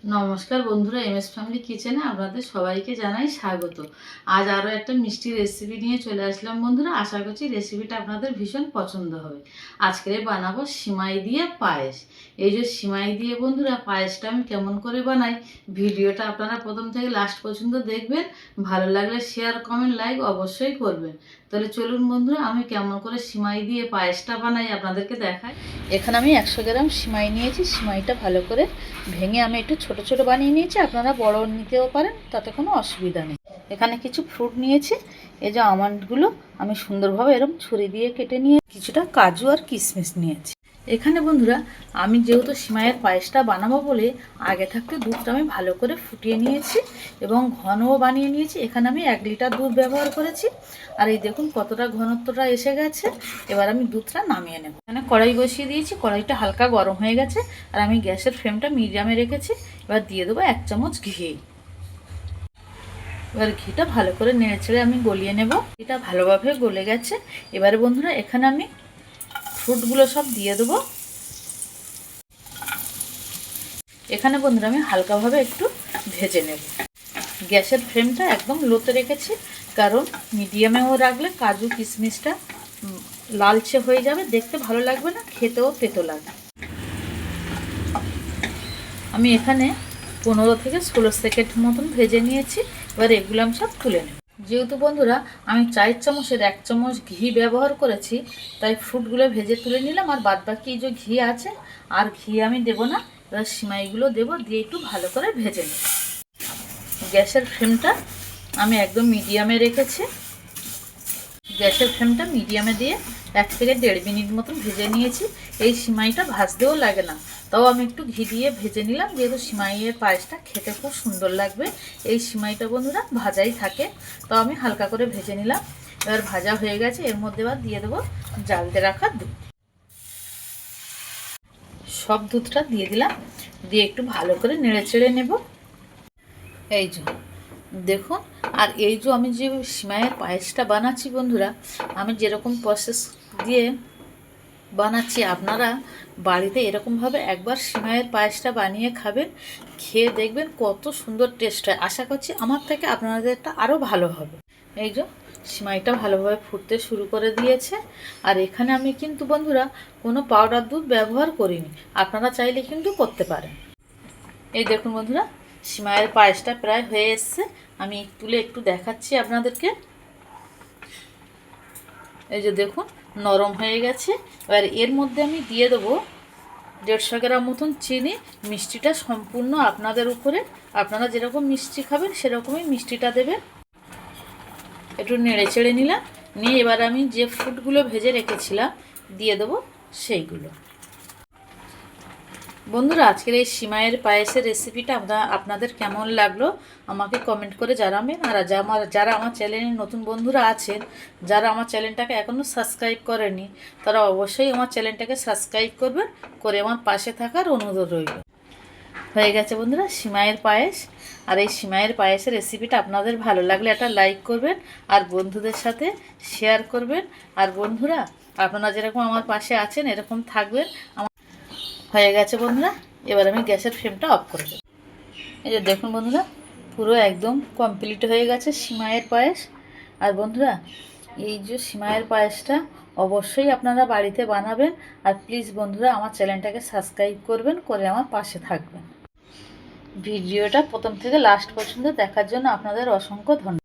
নমস্কার বন্ধুরা, MS family কিচেনে আপনাদের সবাইকে জানাই স্বাগত। আজ আরও একটা মিষ্টি রেসিপি নিয়ে চলে আসলাম বন্ধুরা। আশা করছি রেসিপিটা আপনাদের ভীষণ পছন্দ হবে। আজকে বানাবো সিমাই দিয়ে পায়েস। এই যে সিমাই দিয়ে বন্ধুরা পায়েসটা আমি কেমন করে বানাই, ভিডিওটা আপনারা প্রথম থেকে লাস্ট পর্যন্ত দেখবেন। ভালো লাগলে শেয়ার, কমেন্ট, লাইক অবশ্যই করবেন। তাহলে চলুন বন্ধুরা, আমি কেমন করে সিমাই দিয়ে পায়েসটা বানাই আপনাদেরকে দেখাই। এখানে আমি 100 গ্রাম সিমাই নিয়েছি। সিমাইটা ভালো করে ভেঙে আমি একটু ছোট ছোট বানিয়ে নিয়েছি, আপনারা বড় নিতেও পারেন, তাতে কোনো অসুবিধা নেই। এখানে কিছু ফ্রুট নিয়েছি। এই যে আমন্ডগুলো আমি সুন্দরভাবে এরকম ছুরি দিয়ে কেটে নিয়ে কিছুটা কাজু আর কিশমিশ নিয়েছি। এখানে বন্ধুরা আমি যেহেতু সিমাইয়ের পায়েসটা বানাবো বলে আগে থাকতে দুধটা আমি ভালো করে ফুটিয়ে নিয়েছি এবং ঘনও বানিয়ে নিয়েছি। এখানে আমি 1 লিটার দুধ ব্যবহার করেছি। আর এই দেখুন কতটা ঘনত্বটা এসে গেছে। এবার আমি দুধটা নামিয়ে নেব। এখানে কড়াই বসিয়ে দিয়েছি, কড়াইটা হালকা গরম হয়ে গেছে আর আমি গ্যাসের ফ্লেমটা মিডিয়ামে রেখেছি। এবার দিয়ে দেবো 1 চামচ ঘি। এবার ঘিটা ভালো করে নেড়ে ছেড়ে আমি গলিয়ে নেব। এটা ভালোভাবে গলে গেছে। এবারে বন্ধুরা এখানে আমি ফ্রুটগুলো সব দিয়ে দেবো। এখানে বন্ধুরা আমি হালকাভাবে একটু ভেজে নেব। গ্যাসের ফ্লেমটা একদম লোতে রেখেছি, কারণ মিডিয়ামেও রাখলে কাজু কিশমিশটা লালচে হয়ে যাবে, দেখতে ভালো লাগবে না, খেতেও তেতো লাগবে। আমি এখানে 15 থেকে 16 সেকেন্ড মতন ভেজে নিয়েছি। এবার এগুলো আমি সব তুলে নেব। যেহেতু বন্ধুরা আমি 4 চামচের 1 চামচ ঘি ব্যবহার করেছি, তাই ফ্রুটগুলো ভেজে তুলে নিলাম। আর বাদবাকি যে ঘি আছে, আর ঘি আমি দেবো না। এবার সিমাইগুলো দেবো, দিয়ে একটু ভালো করে ভেজে নেব। গ্যাসের ফ্লেমটা আমি একদম মিডিয়ামে রেখেছি। গ্যাসের ফ্লেমটা মিডিয়ামে দিয়ে 1 থেকে 1.5 মিনিট মতন ভেজে নিয়েছি। এই সিমাইটা ভাজতেও লাগে না, তাও আমি একটু ঘি দিয়ে ভেজে নিলাম, যেহেতু সিমাইয়ের পায়েসটা খেতে খুব সুন্দর লাগবে। এই সিমাইটা বন্ধুরা ভাজাই থাকে, তাও আমি হালকা করে ভেজে নিলাম। এবার ভাজা হয়ে গেছে, এর মধ্যে এবার দিয়ে দেবো জ্বালতে রাখা দুধ। সব দুধটা দিয়ে দিলাম, দিয়ে একটু ভালো করে নেড়ে চেড়ে নেব। এই যে দেখুন, আর এই যে আমি যে সিমাইয়ের পায়েসটা বানাচ্ছি বন্ধুরা, আমি যেরকম প্রসেস দিয়ে বানাচ্ছি, আপনারা বাড়িতে এরকমভাবে একবার সিমাইয়ের পায়েসটা বানিয়ে খাবেন। খেয়ে দেখবেন কত সুন্দর টেস্ট হয়। আশা করছি আমার থেকে আপনাদেরটা আরও ভালো হবে। এই যে সিমাইটা ভালোভাবে ফুটতে শুরু করে দিয়েছে। আর এখানে আমি কিন্তু বন্ধুরা কোনো পাউডার দুধ ব্যবহার করিনি, আপনারা চাইলে কিন্তু করতে পারেন। এই দেখুন বন্ধুরা, সিমাইয়ের পায়েসটা প্রায় হয়ে এসছে। আমি তুলে একটু দেখাচ্ছি আপনাদেরকে। এই যে দেখুন নরম হয়ে গেছে। এবার এর মধ্যে আমি দিয়ে দেবো 150 গ্রাম মতন চিনি। মিষ্টিটা সম্পূর্ণ আপনাদের উপরে, আপনারা যেরকম মিষ্টি খাবেন সেরকমই মিষ্টিটা দেবেন। একটু নেড়ে চেড়ে নিলাম, নিয়ে এবার আমি যে ফ্রুটগুলো ভেজে রেখেছিলাম দিয়ে দেবো সেইগুলো। বন্ধুরা আজকের এই সিমাইয়ের পায়েসের রেসিপিটা আপনাদের কেমন লাগলো আমাকে কমেন্ট করে জানাবেন। আর যারা আমার চ্যানেলের নতুন বন্ধুরা আছেন, যারা আমার চ্যানেলটাকে এখনও সাবস্ক্রাইব করেনি, তারা অবশ্যই আমার চ্যানেলটাকে সাবস্ক্রাইব করবেন, করে আমার পাশে থাকার অনুরোধ রইল। হয়ে গেছে বন্ধুরা সিমাইয়ের পায়েস। আর এই সিমাইয়ের পায়েসের রেসিপিটা আপনাদের ভালো লাগলে একটা লাইক করবেন আর বন্ধুদের সাথে শেয়ার করবেন। আর বন্ধুরা আপনারা যেরকম আমার পাশে আছেন এরকম থাকবেন। হয়ে গেছে বন্ধুরা, এবার আমি গ্যাসের ফ্লেমটা অফ করে দেব। এই যে দেখুন বন্ধুরা, পুরো একদম কমপ্লিট হয়ে গেছে সিমাইয়ের পায়েস। আর বন্ধুরা এই যে সিমাইয়ের পায়েসটা অবশ্যই আপনারা বাড়িতে বানাবেন। আর প্লিজ বন্ধুরা আমার চ্যানেলটাকে সাবস্ক্রাইব করবেন, করে আমার পাশে থাকবেন। ভিডিওটা প্রথম থেকে লাস্ট পর্যন্ত দেখার জন্য আপনাদের অসংখ্য ধন্যবাদ।